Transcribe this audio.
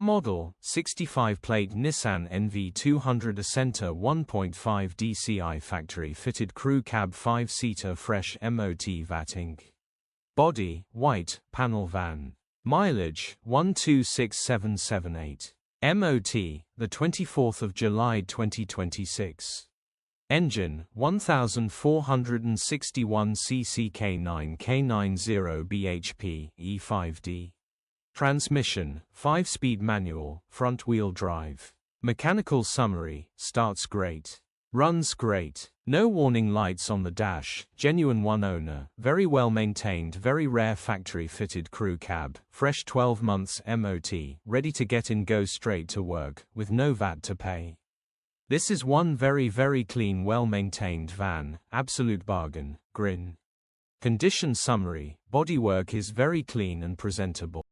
model, 65 Plate Nissan Nv200 Acenta 1.5 DCI factory-fitted crew cab 5-seater fresh MOT Vat Inc. Body, white, panel van. Mileage, 126778. MOT, the 24th of July 2026. Engine, 1461 cc K9 bhp E5D. Transmission, 5-speed manual, front-wheel drive. Mechanical summary, starts great. Runs great. No warning lights on the dash, genuine one owner, very well maintained, very rare factory-fitted crew cab, fresh 12 months MOT, ready to get in, go straight to work, with no VAT to pay. This is one very clean, well-maintained van, absolute bargain, grin. Condition summary, bodywork is very clean and presentable.